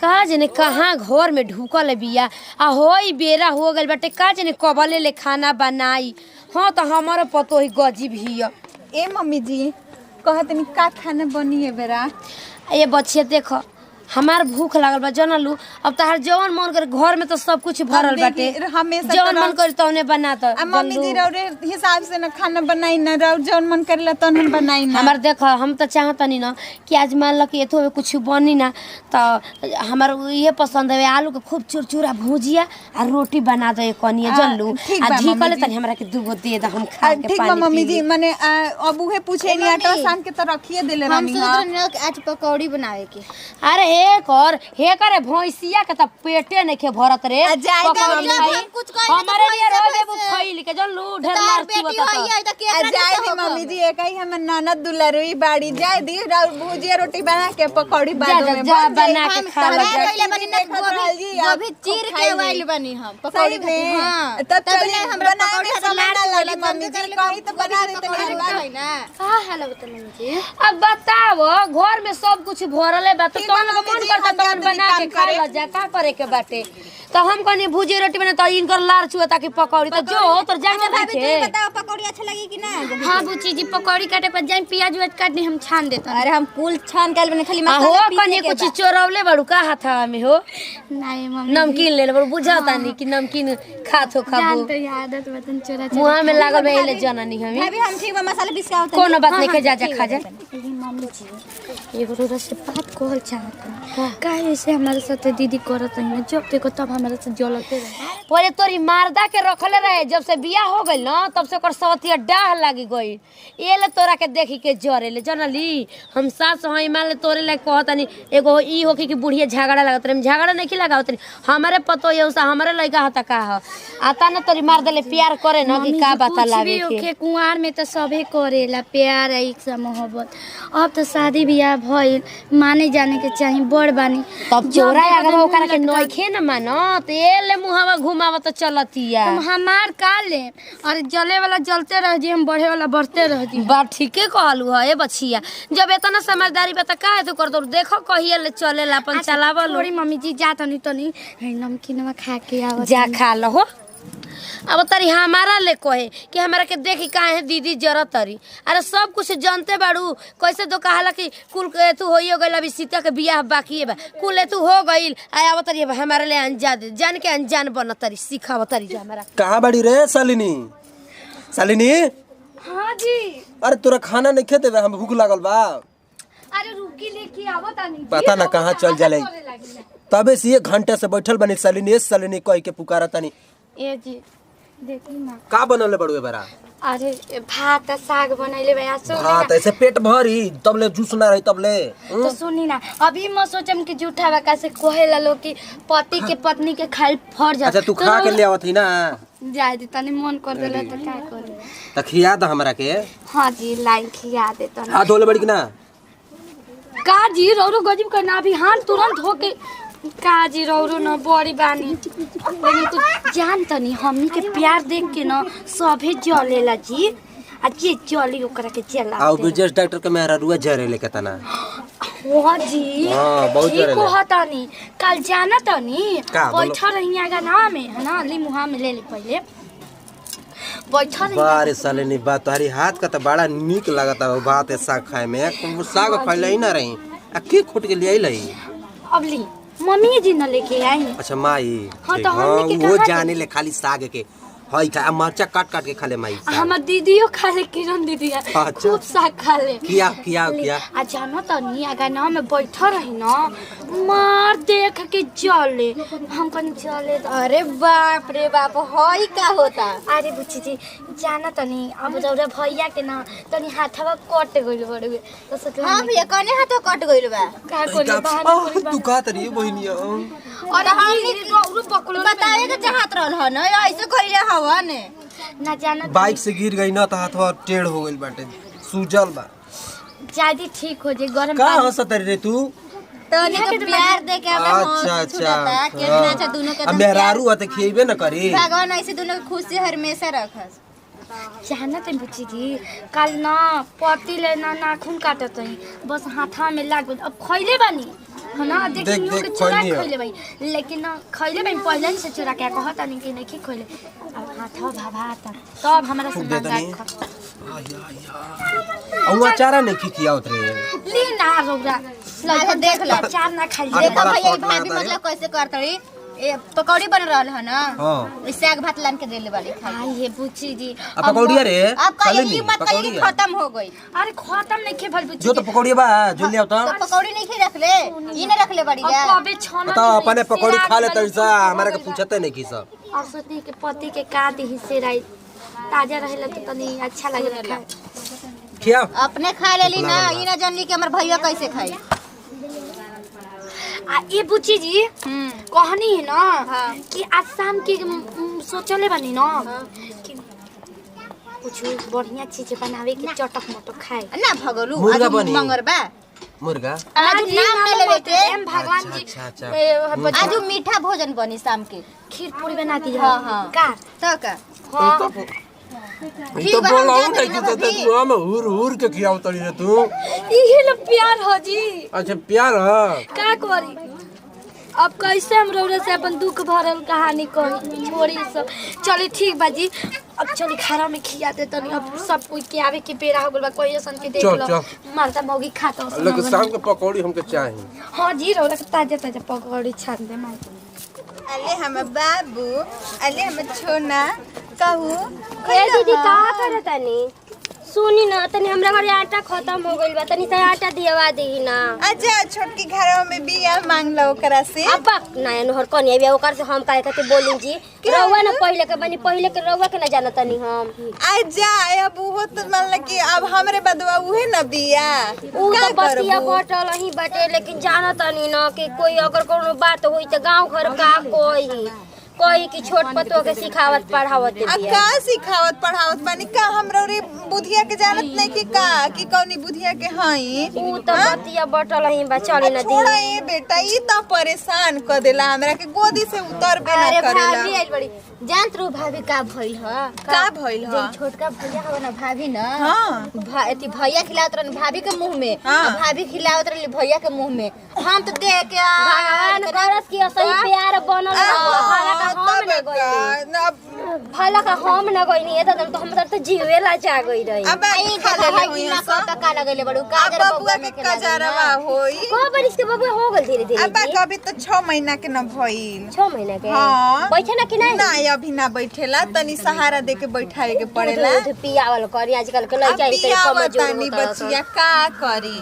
का जने कहाँ घर में ढुकल बिया आ होई बेरा हो गइल बाटे का जने कबले ले खाना बनाई। हाँ तो हमारा पतो ही गजीब हिया। ए मम्मी जी कहतनी का खाना बनी है बेरा। ये बच्चे देखो हमार भूख लागल बा जनलू। अब तहार जवन मन करे घर में तो सब कुछ भरल बाटे जवन मन करे तौने बना तो मम्मी जी रौरे हिसाब से ना खाना बनाई ना रौ जवन मन करेला तौन बनाई ना। हमार देखो हम तो चाहतनी ना कि आज मान लो कि एथो कुछ बनी ना तो हमार ये पसंद है आलू के खूब चुरचुरा भुजिया और रोटी बना दो कनिया जनलू आ ढीकले तनी हमरा के दूगो दे द हम खा के ठीक बा मम्मी जी माने अब उहे पूछे नहीं आटा सान के तो रखिए देले रानी। हम सोच आज पकौड़ी बनावे के। अरे हे करे भैंसिया के त पेटे नहीं के भरत रे पकौड़ी खाई हमारे लिए रोजे वो खइल के जन लू ढेर मार चुवत त जाय दी मम्मी जी एकई हम ननद दुलरुई बाड़ी जाय दी भुजिया रोटी बना के पकौड़ी बाद में बना के खा ले गोभी चीर के वाइल बनी हम पकौड़ी में। हां तब चलिए हम बनाए में समय ना लगे मम्मी जी कहीं तो बना देते नहीं ना। हां हेलो बता मम्मी जी अब बताओ घर में सब कुछ भरले बा तो तोन मन करता तोन बना के खा ल जा का करे के बाटे। तो हम कनी भुजिया रोटी बना तो इनकर लार छुआ ताकि पकौड़ी तो जो तो जाने दे बताओ पकौड़ी अच्छा लगी कि ना। हां बुची जी पकौड़ी काटे पर जान प्याज वेज काटनी हम छान देता। अरे हम कुल छान काल बने खाली मसाला हो कनी कुछ चोरवले बड़ू का हाथ में हो नहीं मम्मी नमकीन ले बड़ू बुझाता नहीं कि नमकीन खाथो खाबो जान तो आदत बतन चोरा मुंह में लागल बेले जननी हमें अभी हम ठीक बा मसाला बिस्का होता कोनो बात नहीं के जा जा खा जा। मम्मी जी एगो रोज से बात कहल चाहत काहे से हमारे साथ दीदी करत है जब देखो तब हमारे से जलते रहे। पहले तोरी मारदा के रखले रहे जब से बियाह हो गइल ना तब से ओकर सवतिया डाह लागी गई एले तोरा के देखी के जरे ले जनली। हम सास हई मान ले तोरे ले कहतनी एगो ई होकी कि बुढ़िया झगड़ा लागत रे झगड़ा नहीं की लगावत रे हमारे पतो ये उसा हमारे लइका हता का ह आता ना तोरी मार देले प्यार करे ना कि का बता लागे के कुंवार में तो सभे करेला प्यार है एक सा मोहब्बत। अब तो शादी बियाह भइल माने जाने के चाहिए बड़ बानी तब चोरा अगर ओकरा के नइखे न मानत एले मुहावा घुमावा तो चलतिया हमार काले और जले वाला जलते रह जी हम बढ़े वाला बढ़ते रह जी। बात ठीके कहलू है बछिया जब इतना समझदारी बता काहे तू कर दो देखो कहिए ले चलेला अपन चलावल थोड़ी मम्मी जी जा तनी तनी नमकीनवा खा के आवत जा खा लो। अब तरी हमारा ले कहे कि हमारा के देखी काहे दीदी जरत तरी अरे सब कुछ जानते बाड़ू कैसे तो कहला कि कुल तू होइयो गइल अभी सीता के बियाह बाकी है कुल तू हो गइल आया तरी हमारे ले अनजान जान के अनजान बन तरी सिखाव तरी जा हमारा कहां बाड़ी रे शालिनी शालिनी। हां जी अरे तोरा खाना नहीं खेते हम भूख लागल बा। अरे रुकी लेके आवत आनी पता ना कहां चल जाले तबे से 1 घंटे से बैठल बनी शालिनी शालिनी कह के पुकारा तनी। ए जी देखी ना का बनले बड़ुए बरा। अरे भात साग बनैले भैया सो भात ऐसे पेट भरी तबले जूस ना रही तबले तो सुनी ना अभी मैं सोचम कि झूठा बका से कहेला लोग कि पति के पत्नी के खाइल फर जा। अच्छा तू खा के ले आवत ही ना जाय दे तनी मन कर देला त का करे त खिया द हमरा के। हां जी लाइन खिया दे तनी हां धोले बड़ी कि ना का जी रोरो गजब करना अभी हां तुरंत होके काजी रौरो न बड़ी बानी लेकिन तू जान तनी हमनी के प्यार देख के न सभे जलेला जी आ जे जली ओकरा के जला आ विजेश डॉक्टर के मेहरा रुआ जरे लेके तना। हां जी हां बहुत जरे को हतानी कल जाना तनी बैठा रही आगा ना में है ना ले मुहा में ले पहले बैठा रही बारे साले नी बात तुम्हारी हाथ का तो बड़ा नीक लागता बात है साग खाए में साग खइले ही ना रही आ की खोट के ले आइले अब ली मम्मी जी न लेके आई। अच्छा माई हाँ तो हमने वो जाने ले खाली साग के हई खा मरचा काट काट के खा ले माई। हमर दीदियो खा ले किरण दीदी खूब साग खा ले किया किया किया आ जानो तनी आगा ना में बैठा रही ना मार देख के जले हम कन जले। अरे बाप रे बाप हई का होता। अरे बुच्ची जी जाना तनी अब जौरे भैया के ना तनी हाथवा कट गइल बड़े तो सोचला हां भैया कने हाथ कट गइल बा का कोली बहाना तू का तरी बहिनिया और हमनी गौरु पकड़ो बताए के चाहत रहल ह न ऐसे कइले हवा ने ना जाना बाइक से गिर गई ना त हाथवा टेढ़ हो गइल बाटे सूजल बा जादी ठीक हो जे गरम का हंसत रे तू तनी के प्यार दे के अच्छा अच्छा कितना अच्छा दोनों के अब मेहरारू हते खिएबे न करी भगवान ऐसे दोनों के खुशी हमेशा रखस। जाना त बुची जी कल ना पति ले ना नाखून काटत हई बस हाथा में लाग अब खइले बानी है ना देखिन लोग के चुरा खइले भाई लेकिन ना खइले भाई पहले से चुरा के कहत नहीं कि नहीं खइले अब हाथा भाभाता तब हमरा से मजाक औवा चारा नहीं किया उतरे ली ना रोगा अच्छा देख लो चार ना खाई देखो भैया ई भाभी मतलब कैसे करतड़ी ए पकौड़ी बन रहल है ना हां साग भात लान के देले वाली खाई आई हे बुची जी अब पकौड़िया रे अब कहीं मत कहीं खत्म हो गई अरे खत्म नहीं खे भल बुची जो तो पकौड़िया बा जो ले आवता तो पकौड़ी नहीं खे रख ले ई ने रख ले बड़ी जा कबे छना बताओ अपने पकौड़ी खा ले तैसा हमारे के पूछते नहीं की सब और सोचनी के पति के काट हिस्से राई ताजा रहेला तो तनी अच्छा लगेला खिया अपने खा लेली ना ई ना जानली कि हमर भैया कैसे खाई आ ये बुची जी कहनी है ना कि आज शाम की सोचले बनी ना कि कुछ बढ़िया चीज बनावे के चटक मटक खाए ना भगलू मुर्गा आज बनी। मंगर बा मुर्गा आज नाम ले लेवे के भगवान जी अच्छा। आज मीठा भोजन बनी शाम के खीर पूरी बना दी हाँ, हाँ। का तो का तो बोलाऊ नहीं कि तो तू हम हुर के खियाव तड़ी रे तू इहे ल प्यार हो जी अच्छा प्यार है का करी अब कैसे हम रौरा से अपन दुख भरल कहानी कही छोड़ी सब चली ठीक बाजी अब चली खाना में खिया दे तनी अब सब कोई के आवे के बेरा हो गल बा कोई सन के देख लो मारता मौगी खाता हो लेकिन शाम के पकौड़ी हमके चाहिए हां जी रौरा के ताजा ताजा पकौड़ी छान दे माई अले हम बाबू अले हम छोना कहू ए दीदी कहाँ करे तनी सुनी ना तनी हमरा घरे आटा खत्म हो गइल बा तनी से आटा दियवा देही ना अच्छा छोटकी घरवा में बिया मांग लो ओकरा से अब नया नहर कनिया बिया ओकर से हम काहे खातिर बोली जी रउवा ना पहिले के बनी पहिले के रउवा के ना जाना तनी हम आजा अब वो तो मान कि अब हमरे बदवा उहे न बिया ऊ तो बतिया बटल ही बाटे लेकिन जाना तनी ना कि कोई अगर कोनो बात होई त गांव घर का कोई की छोट पतो के सिखावत पढ़ावत अब का सिखावत पढ़ावत बानी का हमरा रे बुधिया के जानत नहीं कि कौनी बुधिया के हई ऊ तो बतिया बटल ही बा चली ना दी छोड़ा ए बेटा ई तो परेशान कर देला हमरा के गोदी से उतर बे ना अरे करेला भाभी आइल बड़ी जानत रू भाभी का भइल ह का भइल ह जे छोटका भैया हो ना भाभी ना हां एती भैया खिलावत रहन भाभी के मुंह में हाँ। और भाभी खिलावत रहली भैया के मुंह में हम तो देख के भगवान करस की असली प्यार बनल भला का हम न गइनी त तो हम त जीवे ला जा गई रही अब आई खा का ले भाई दिमाग का का लगेले बड़ू अब काजर बबुआ के कजरवा होई को बरिस के बबुआ हो गल धीरे धीरे अब कभी तो 6 महीना के न भइल 6 महीना के हाँ। बैठे ना कि नहीं नहीं अभी ना बैठेला तनी सहारा दे के बैठाए के पड़ेला दूध पियावल करी आजकल के लइका अब इनके कमजोर तनी होता बचिया का करी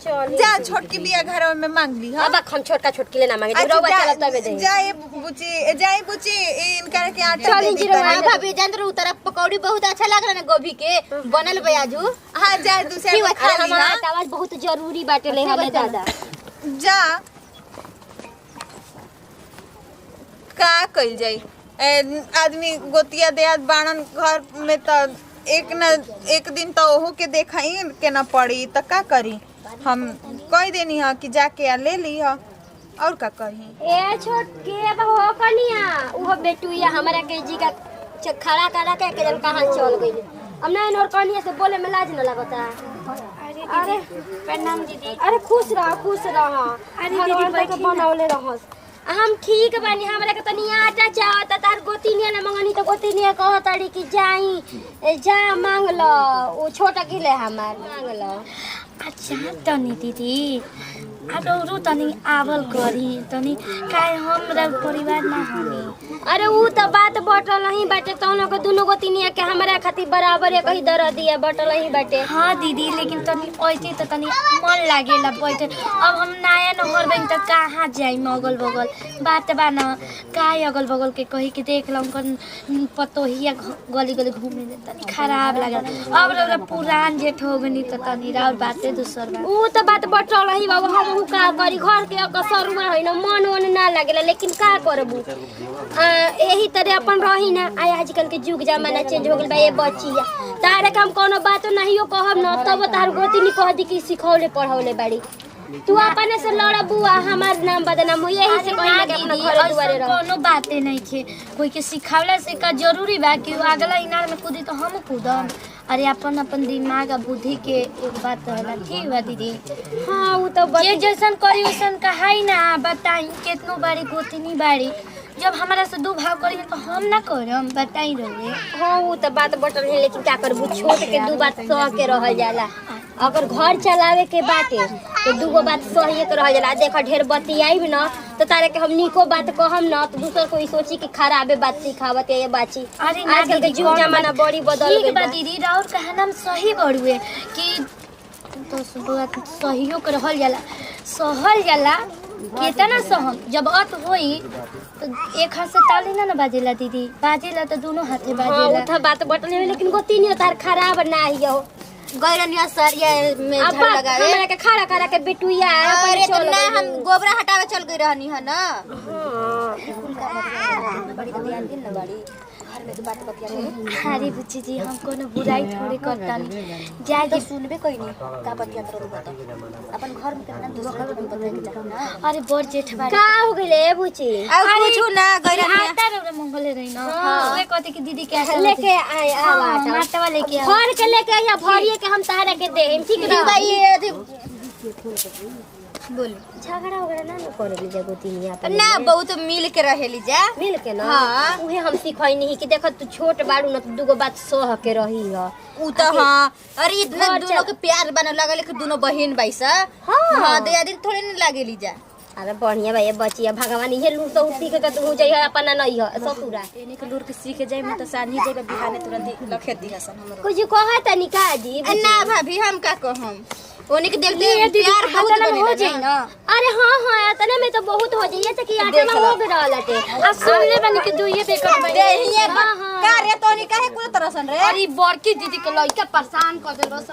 चल जा छोटकी बिया घर में मांग ली अब हम छोटका छोटकी लेना मांगे रउवा चलत तबे दे जाए बुची इनका के आटा चल दे जी दी रउवा हां भाभी जानत रू तरफ पकौड़ी बहुत अच्छा लग रहा ना गोभी के बनल बयाजू हां जा दूसरे में खा ली हमारा हाँ। आवाज बहुत जरूरी बाटे ले हमें दादा जा का कइल जाई आदमी गोतिया देत बाणन घर में त एक दिन तो ओहू के देखाई के ना पड़ी त का करी हम कह देनी है कि जाके आ ले ली है और का कही ए छोटके अब हो कनिया उहो बेटुया हमरा के जी का खड़ा करा के जल कहां चल गई अब नहीं और कनिया से बोले में लाज न लगता अरे प्रणाम दीदी अरे खुश रह अरे दीदी के बनौले रहस हम ठीक बानी हमरा के तनी आटा चाहत तार गोतिनिया ना मंगनी तो गोतिनिया कहतड़ी कि जा मांग लो ओ छोटा किले हमार मांग लो अच्छा तनी दीदी आडो तनी आवल करी तनी काहे हमरा परिवार ना हमी अरे ऊ तो बात बटल ही बाटे तौनो के दुनो गोतिनिया के हमरा खातिर बराबर एक ही दर दिया बटल ही बाटे हाँ दीदी लेकिन तनी ऐसे तो तनी मन लागेला बैठे अब हम नया नहर बन त कहाँ जाई अगल बगल बात बा न काहे अगल बगल के कही के देख लम कन पतोहिया गली गली घूमे दे तनी खराब लागल अब रौरा पुरान जेठ हो गनी त तनी राउर बाते दूसर बा ऊ तो बात बटल ही बाबू हम का करी घर के कसरुआ है ना मन ना लागेला लेकिन का करबू यही तरह अपन रही ना आजकल के जुग जमाना चेंज हो गेल बा ये बचिया तारे हम कोनो बात नहीं कहब न तब तार गोती नहीं कह दी कि सिखौले पढ़ौले बाड़ी तू अपने से लड़ बुआ हमार नाम बदनाम हो यही से कहीं लगे अपना घर दुआरे रह कोनो बातें नहीं थे कोई के सिखावला से का जरूरी बा कि अगला इनार में कूदी तो हम कूदम अरे अपन दिमाग और बुद्धि के एक बात होला ठीक बा दीदी। हां वो तो ये जैसन करी वैसन कहाई ना बताई कितनो बारी गोतनी बारी जब हमारा से दो भाव करी तो हम ना करम बताई रहे। हां वो तो बात बटल है लेकिन क्या करबू छोट के दू बात सह के रहल जाला अगर घर चलावे के बाटे तो दूगो बात सही के रह जाला। देख ढेर बतियाई ना तो तारे के हम निको बात कहम ना तो दूसर कोई सोची कि खराबे बात सिखावत है ये बाची। अरे आजकल के युग जमाना बड़ी बदल ठीक गई बा बा। दीदी राउर कहना हम सही बड़ुए कि तो बात सहियो के रहल जाला सहल जाला कितना सहम जब अत होई तो एक हाथ से ताली ना बाजेला दीदी बाजेला तो दोनों हाथे हां बाजेला। उठा बात बटल है लेकिन गोती नहीं तार खराब ना हियो गैरनिया सरिया में झड़ लगावे हमरा के खड़ा करा के बिटुया अरे तो ना हम गोबरा हटावे चल गई रहनी है ना। हां बड़ी तो ध्यान दिन ना बड़ी घर में तो बात बतिया अरे बुच्ची जी हम कोनो बुराई थोड़ी करता नहीं जाए तो सुनबे कोई नहीं का बतिया तो बता अपन घर में कितना दूसरा को बताए के चाहे ना। अरे बोर जेठ बारी का हो गइले बुची आ पूछू ना गैरनिया आता रे मंगले रही ना ओए कहते कि दीदी कैसे लेके आए आवा आटा वाले के भर के लेके आया भरिए के हम तारा के दे ठीक है भाई बोल झगड़ा वगैरह ना करे ली जगोतिनिया पे ना बहुत मिल के रहेली जा मिल के ना हां उहे हम सिखाई नहीं कि देख तू छोट बाड़ू ना दुगो बात सह के रही ह उ त हां अरे इतना दोनों के प्यार बने लगल कि दोनों बहन भाईसा हां दे दिन थोड़े नहीं लागेली जा। अरे बढ़िया भाई बचिया भगवान ये लूर तो सीख के तू जाई है अपना नहीं है ससुरा एने के लूर के सीख जाई में तो सानी जगह बिहाने तुरंत लखे दी हसन हमरो कुछ कहा त निका जी ना भाभी हम का कहम ओने के देखते प्यार बहुत बने हो जाई ना। अरे हां हां तने में तो बहुत हो जाई त कि आटा में हो गरा लटे अब सुन ले बन के दुइये बेकट बने देहिए का रे तोनी काहे कुल तरसन रे अरे बड़की दीदी के लइका परेशान कर देल रस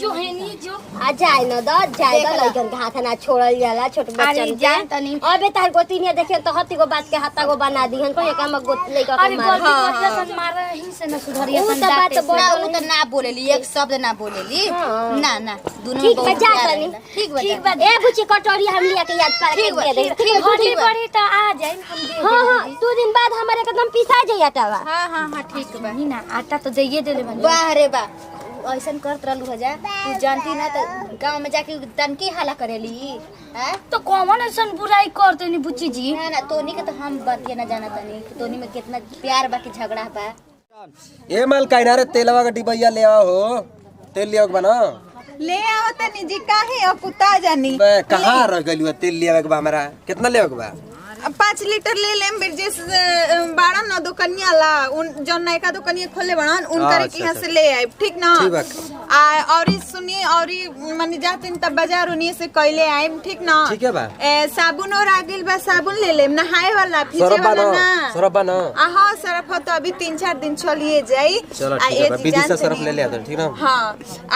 जो हेनी जो आ जाए न द जाए द लइकन के हाथ ना छोड़ल जाला छोट बच्चन जान तनी अबे तार गोतिनिया देखे तो हत्ती को बात के हाथा को बना दीहन को एक हम गोत लइका अरे के मार बड़की मतलब सन मार ही से न सुधरिया सन बात डाटे उ त ना बोलेली एक शब्द ना बोलेली ना ना दोनों ठीक बा, जा तनी। ठीक बा ए बुची कटोरी हम लिया के याद कर के दे दे ठीक बड़ी बड़ी त आ जाई हम दे हां हां 2 दिन बाद हमारे एकदम पिसा जाई आटावा। हां ठीक बा ही ना आटा तो देइए देले बनी वाह रे वाह ऐसन करत रहलू हजा तू जानती ना तो गांव में जाके तनकी हाला करेली हैं तो कौन ऐसन बुराई करते नी बुच्ची जी ना ना तोनी के तो हम बतिया ना जाना तनी तोनी में कितना प्यार बा कि झगड़ा बा। ए माल काइना रे तेलवा का डिबैया ले आओ हो तेल लियो के बना ले आओ तनी जी काहे अकुता जानी बे कहां रह गइलु तेल लियो के बा हमरा कितना लियो के बा 5 लीटर ले लेम बिरजेश बाड़ा ना दुकनिया ला उन जो नयका दुकनिया खोले बड़न उनकर के यहाँ से ले आए ठीक ना ठीक बा। और सुनिए और माने जाते तब बाजार उन्हीं से कइले आए ठीक ना ठीक है बा। साबुन और आगिल बा साबुन ले लेम नहाए वाला फीसे सरफ वाला बना ना सरफ बना हां सरफ तो अभी 3-4 दिन चलिए जाई चलो ठीक है बा विधि से सरफ ले ले आ ठीक ना हां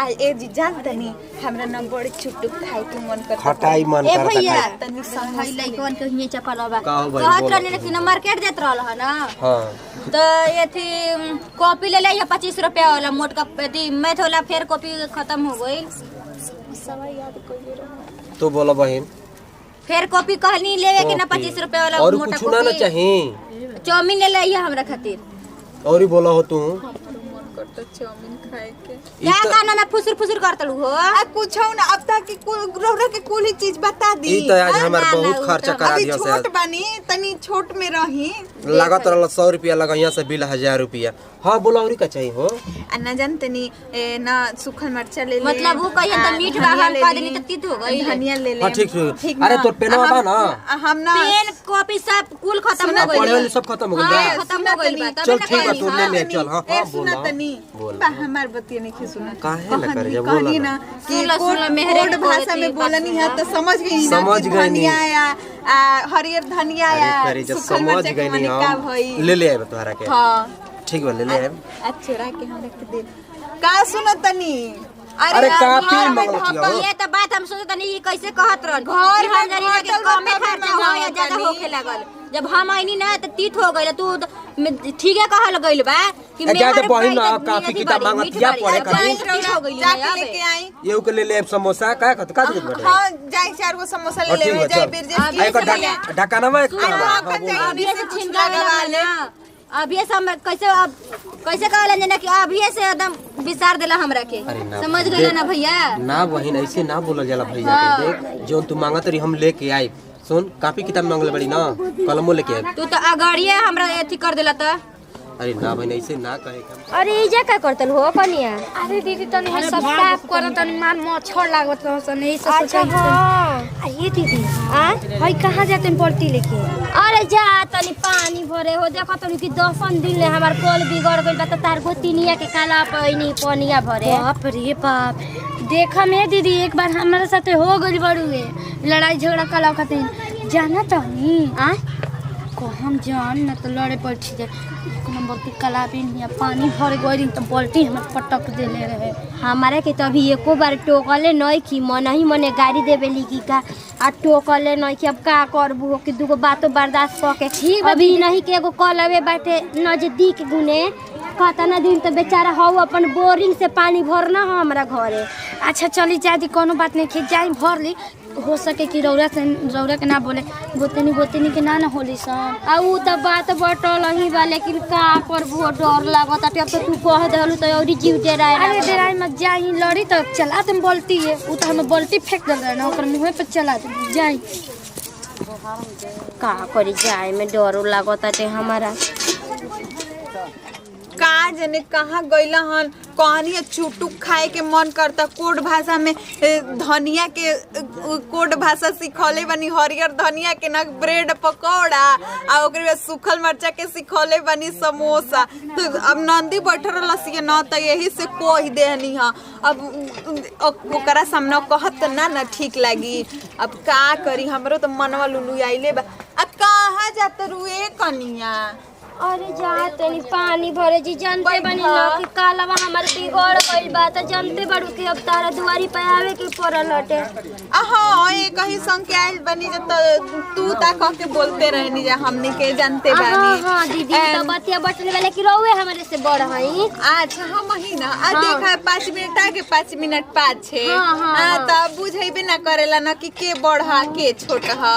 आ ए जी जान तनी हमरा ना बड़ी छुट्टू खाए के मन करता खटाई मन ए करता भैया खाए। तनी भाई समझ लइकन के हिये चपल बा का हो भाई, कहत बोलो। रहने लेकिन मार्केट जात रहल ह ना हां तो ये थी कॉपी ले ले 25 रुपया वाला मोट का थी मैथ वाला फिर कॉपी खत्म हो गई तो बोलो बहन फिर कॉपी कहनी लेवे कि ना 25 रुपया वाला और मोटा कुछ ना कॉपी चाहिए चाउमीन ले ले हमरा खातिर और ही बोला हो तू मन करता चाउमीन खाए के क्या काना ना फुसुर फुसुर करतलू हो आ कुछ ना अब तक की कुल ग्रोहरा के कुल ही चीज बता दी ई तो आज ना, हमार ना, बहुत उ खर्चा तो करा अभी दियो से छोट बानी तनी छोट में रही लागत रहल 100 रुपया लगा यहाँ से बिल 1000 रुपया हां बोला और का चाहिए हो आ ना जान तनी ना सूखल मिर्चा ले ले मतलब वो कहिए तो मीठ बा हम कह देनी तो तीत हो गई धनिया ले ले हां ठीक अरे तो पेनवा बा ना हम ना पेन कॉपी सब कुल खत्म हो पढ़े गई वाली सब खत्म हो गई हाँ, खत्म हो गई बा चल तब ठीक बा तू ले ले चल हां हां सुना बोला तनी बोल। बा हमार बतिया नहीं सुना काहे ना करे जब कहनी बोला ना कि सुन लो, सुन लो, मेहरे कोड को भाषा होती में बोलनी है तो समझ गई ना समझ कि गई नहीं। धनिया या हरियर धनिया अरे या करे जब सूखल समझ मिर्चा गई के नहीं माने का हम भई ले ले आए तोहरा के हां ठीक बा ले ले आए अच्छा के हम रख दे का सुनो तनी अरे यार, काफी घर में मंगल ढापा- हो। ये तो बात हम सोचत नहीं कैसे कहत रहन घर हम में जानी कि होटल में कमे कभी खर्चा हो या ज्यादा हो होखे लागल। जब हम आईनी ना त तीत हो गइल। तू ठीक है कहल गइल बा कि मेहर बहिन काफी किताब मांगतिया पढ़े खातिर जाके लेके आई ये के ले समोसा का दिक्कत बटे। हां जाई 4 गो समोसा ले ले जाई बिरजेश ढकाना में अभी से छिंगा वाले अभी से हम कैसे कहलन ना कि अभी से एकदम विचार देला हमरा के समझ गइला ना भैया। ना बहिन ऐसे ना बोलल जाला भैया के देख जोन तू मांगत रही हम लेके आई। सुन काफी किताब मांगले बड़ी ना कलमो लेके आई। तू तो अगाड़िए हमरा एथी कर देला त। अरे ना बहिन ऐसे ना कहे। अरे इजा का करतल हो कनिया। अरे दीदी तनी हम सब साफ कर तनी मान मच्छर लागत रहसन यही से अच्छा सोचै हां ये दीदी भाई कहाँ जाते हैं पलटी लेके? अरे जा तनी पानी भरे हो देखो तनी कि 10 दिन ले हमार कल बिगड़ गइल बा त तार गोतिनिया के काला पैनी पनिया भरे। बाप रे बाप देखा में दीदी एक बार हमारे साथे हो गइल बड़ुए लड़ाई झगड़ा कला खातिर जाना तो नहीं को हम जान न तो लड़े पड़ जाए एक नंबर की कला भी नहीं पानी भर गई तो बाल्टी हमें पटक देले रहे। हमारे के तो अभी एको बार टोकले नहीं की मन ही मने गाड़ी देवे लिखी का आ टोकले नहीं की अब का करबू कि दुगो बातों बर्दाश्त क के अभी नहीं के एगो कलवे बाटे नजदीक गुने कहता ना दिन तो बेचारा हो अपन बोरिंग से पानी भरना हो हमारा घरे। अच्छा चली जाती कोनो बात नहीं खींच जाए भर ली हो सके कि रौरा के ना बोले गोतनी के ना होली सन आ उ त बात बटल ही बा लेकिन का करबू डर लागत अब तो तू कह देलू तो औरी जीव डेराए। अरे डेराई मत जाई लड़ी तो चला तुम बोलती है वो तो हमें बोलती फेंक दे रहे ना ओकर मुंह पे चला दे जाई का करी जाए में डर लागत हमारा। का जने कहाँ गइला हन कहनी चुटुक खाए के मन करता। कोड भाषा में धनिया के कोड भाषा सिखौले बनी हरियर धनिया के ना ब्रेड पकौड़ा आ ओकरे बाद सूखल मरचा के सिखौले बनी समोसा। तो अब नंदी बैठल लसिए न त यही से कह देहनी हा। अब ओकरा सामने कहत ना ठीक लागी। अब का करी हमरो तो मनवा लुलु आइले बा। अब कहाँ जात रुए कनिया? अरे जा तनी पानी भरे जी जानते बनी ना कि कालवा हमारे बिगड़ गइल बा त जानते बड़ू कि अब तारा दुआरी पे आवे के पड़ल हटे। हाँ ये कहीं संग के आइल बनी जा तू ता कह के बोलते रहनी जा हमनी के जानते बानी। हां दीदी तो बतिया बटले वाले कि रोवे हमारे से बड़ हई। अच्छा हम महीना आ देखा 5 मिनट आगे 5 मिनट पाछे त बुझैबे ना करेला ना कि के बड़ हा के छोट हा।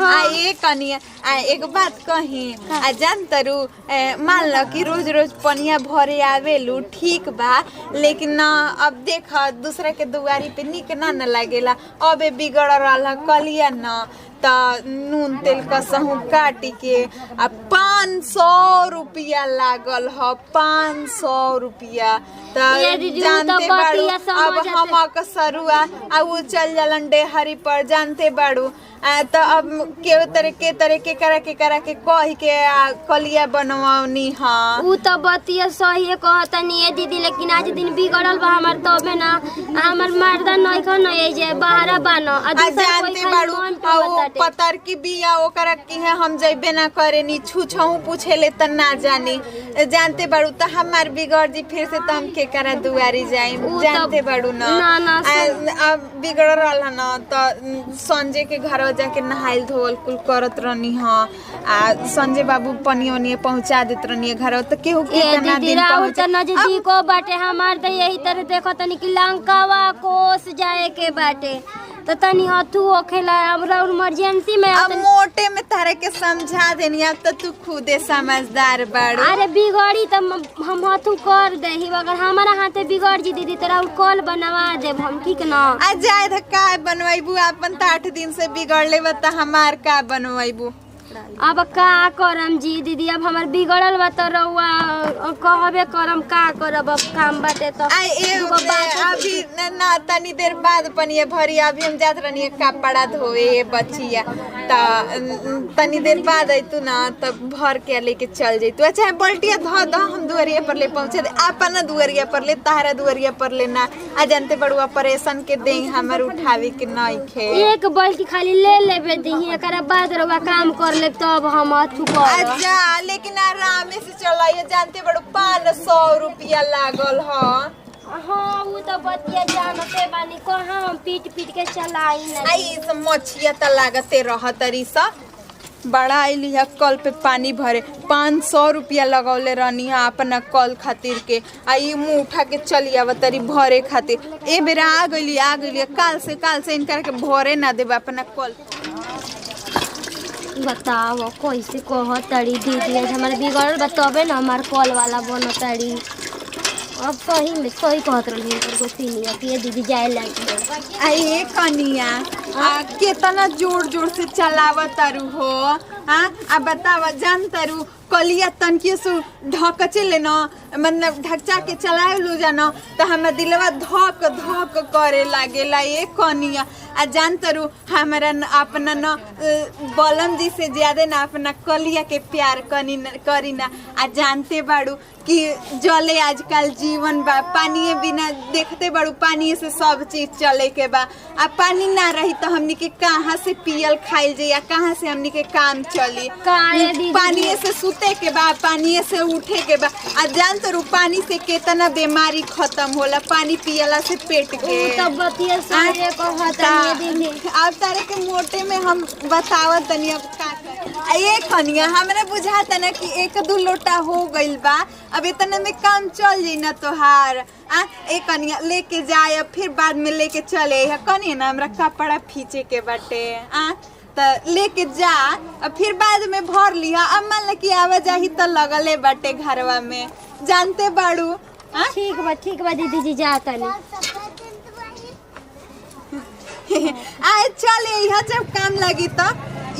आ ये कनिया आ एक बात कही आ जानतरू मान ल कि रोज रोज पनिया भरे आवेलू ठीक बा लेकिन ना अब देख दूसरा के दुआरी पे निक ना न लागेला। अबे बिगड़ रहा कलिया न त नून तेल कसहू काटी के आ 500 रुपया लागल ह 500 रुपया। त जानते बाड़ू अब हम कसरुआ आ उ चल जलन डेहरी पर जानते बाड़ू त अब के तरह के करा के कह के कलिया बनवानी हां। उ त बतिया सही कहतनी ए दीदी लेकिन आज दिन बिगड़ल बा हमर तबे ना हमर मर्दा नहीं खन ए जे बाहर बान आ दूसरा कोई बाड़ू आ पतर की बिया ओकरा की है हम जइबे ना करे नी छूछऊ पूछेले त ना जानी जानते बाड़ू त हमार बिगड़ जी फिर से त हम के करा दुआरी जाई जानते बाड़ू ना अब बिगड़ रहल ना त संजय के घर जाके नहाइल धोल कुल करत रहनी हां आ संजय बाबू पनिया ओनिया पहुंचा देत रहनी घर त केहू कितना दिन पहुंचा नजदीक को बाटे हमार त यही तरह देखो तनी कि लंकावा कोस जाए के बाटे तो तनी हथू होखेला हमरा इमरजेंसी में अब मोटे में तारे के समझा देनी अब तो तू खुदे समझदार बाड़ू। अरे बिगड़ी तो हम हथू कर देही अगर हमारा हाथे बिगड़ जी दीदी तोरा कॉल बनवा देब हम ठीक ना। आ जाए त का बनवाइबू अपन त 8 दिन से बिगड़ले बा त हमार का बनवाइबू। अब का करम जी दीदी अब हमार बिगड़ल बा त रउआ कहबे करम का करब अब काम बाटे त अभी ना तनी देर बाद पनिया भरी अभी हम जात रहनी कपड़ा धोए बचिया त तनी देर बाद आइतू ना त भर के लेके चल जइतू। अच्छा बल्टिया धो दो हम दुआरिया पर ले पहुंचे दे अपन दुआरिया पर ले तारा दुआरिया पर ले ना आ जानते बड़ू ऑपरेशन के दे हमर उठावे के नहीं खे एक बल्टी खाली ले लेबे दही एकरा बाद रउआ काम कर ले तब हम अथु कर। अच्छा लेकिन आराम से चलाइए जानते बड़ो 500 रुपया लागल ह। हाँ वो तो बतिया जानते बानी कहाँ हम पीट के चलाई ना। आई सब मछिया त लागते रह तरी सा बड़ा आइली है कल पे पानी भरे 500 रुपया लगौले रहनी है अपना कल खातिर के आ ये मुँह उठा के चली आवतरी भरे खातिर ए बेरा आ गई काल से इनकर के भरे ना देबे अपना कल। बताओ कैसे कह तड़ी दीदी आज हमारे बिगड़ल बताबे ना हमार कॉल वाला बन तड़ी। अब सही में सही कहत रही गोतिनिया कि ये दीदी जाए लगी आए कनिया आ केतना जोर से चलावत तारू हो आ बतावा जान तारू कलिया तनकिए से ढकचे ले न मतलब ढकचा के चलाए लो जाना तो हमारा दिलवा धक धक करे लागेला ये कनिया आ जान तारू हमारा अपना न बलम जी से ज्यादा ना अपना कलिया के प्यार करी ना आ जानते बाड़ू कि जले आजकल जीवन बा पानी बिना देखते बाड़ू पानी से सब चीज चले के बा आ पानी ना रही तो हमनी के कहाँ से पियल खाइल जाइए कहाँ से हमनी के काम चली पानी से सुते के बा पानी से उठे के बा आ जान तो पानी से कितना बीमारी खत्म होला पानी पियला से पेट के अब तारे के मोटे में हम बतावत तनी अब का ये खनिया हमरा बुझाता ना कि 1-2 लोटा हो गइल बा अब इतना में काम चल जाई ना तोहार एक कनिया लेके जाए फिर बाद में लेके चले कनिया ना हमरा कपड़ा फींचे के बाटे तो लेके जा अब फिर बाद में भर लिहा अब मान ला कि आवाजाही तो लगले बाटे घरवा में जानते बाड़ू। ठीक बा दीदी जी जा तनी आए चले यहाँ जब काम लगी तो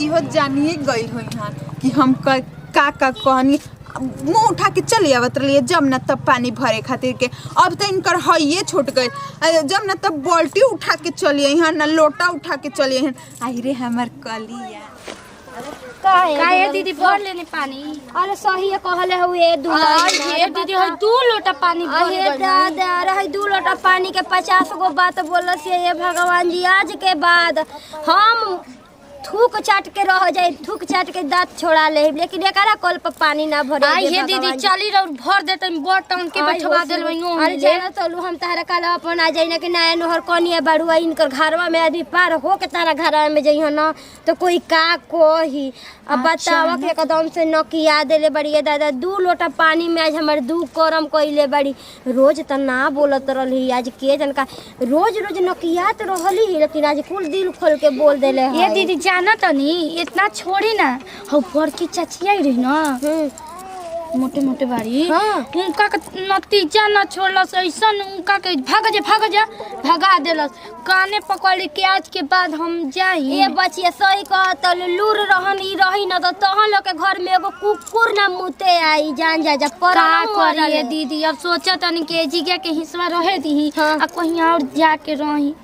इहो जानिए गई हुई हाँ कि हम का कहनी मुँह उठा के चले आवत रही जब न तब पानी भरे खातिर के अब तो इनकर हइये छूट गई जब न तब बाल्टी उठा के चलिए यहाँ न लोटा उठा के चलिए आई रे हमार कलिया काहे दीदी भर लेने पानी। अरे सही कहले हुए दीदी 2 लोटा पानी भर दादा रही 2 लोटा पानी के 50 गो बात बोल से ये भगवान जी आज के बाद हम थूक चाट के रह जाए थूक चाट के दांत छोड़ा ले लेकिन एकरा कल पर पानी ना भरे ये दीदी चली रह भर देते बटन के बैठवा देल वइयो अरे जाना तो हम तारा काल अपन आ जाई ना कि नया नहर कनिया बाड़ुआ इनकर घरवा में आदमी पार हो के तारा घरवा में जइह ना तो कोई का कोही अब बतावा के एकदम से नकिया देले बड़ी दादा 2 लोटा पानी में आज हमर 2 करम कइले बड़ी रोज त ना बोलत रहली आज के जन का रोज नकियात रहली लेकिन आज कुल दिल खोल के बोल देले ये दीदी जाना तनी इतना छोड़ी ना हो पर की चचिया रही ना मोटे बारी उनका नतीजा न छोड़लस ऐसा उनका के भाग जा भगा देलस काने पकड़ के आज के बाद हम जाई ये बचिया सही कहत लूर रहन ई रही न तो तहन लोग के घर में एगो कुकुर ना मुते आई जान जा पर का करिए दीदी अब सोचा तनी के जिया के हिस्सा रहे दी आ कहीं और जाके रही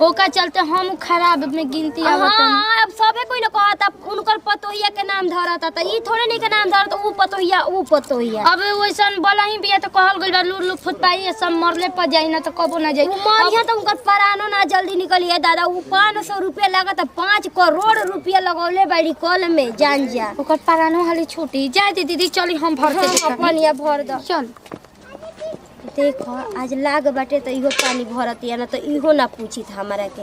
ओका चलते हम खराब में गिनती अब सबे कोई न कहता उनकर पतोहिया के नाम धरता त ई थोड़े नहीं के नाम धरता ऊ पतोहिया अब वैसन बोला ही बिया तो कहल गइल लूर फुटपाई सब मरले पर जाई ना तो कबो ना जाई मरिया तो उनकर परानो ना जल्दी निकलिए दादा ऊ 500 रुपया लागत 5 करोड़ रुपया लगौले बाड़ी कल में जान जा ओकर परानो हाली छूटी जाए दीदी चली हम भर के अपनिया भर द चल देखो आज लाग बाटे तो इहो पानी भरतिया ना तो इहो ना पूछी था हमारा के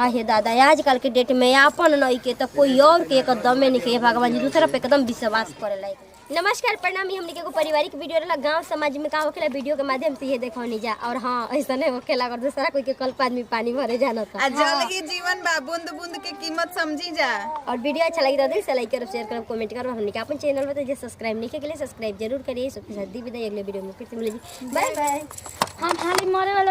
आहे दादा आजकल के डेट में अपन नहीं के तो कोई और के एकदम नहीं के भगवान जी दूसरा पे एकदम विश्वास करे लायक। नमस्कार प्रणाम हम के पारिवारिक वीडियो रहा गांव समाज में का होखेला वीडियो के माध्यम से ये देखौनी जा और हां ऐसा नहीं होखेला अगर दूसरा कोई के कल आदमी पानी भरे जाना था जल ही जीवन बा बूंद बूंद के कीमत समझी जा। और वीडियो अच्छा लगी तो दिल से लाइक करो शेयर करो कमेंट करो हमने के अपन चैनल पे जो सब्सक्राइब नहीं के लिए सब्सक्राइब जरूर करिए सबके साथ दी विदाई अगले वीडियो में फिर से मिलेगी बाय बाय। हम हाली मरे वाला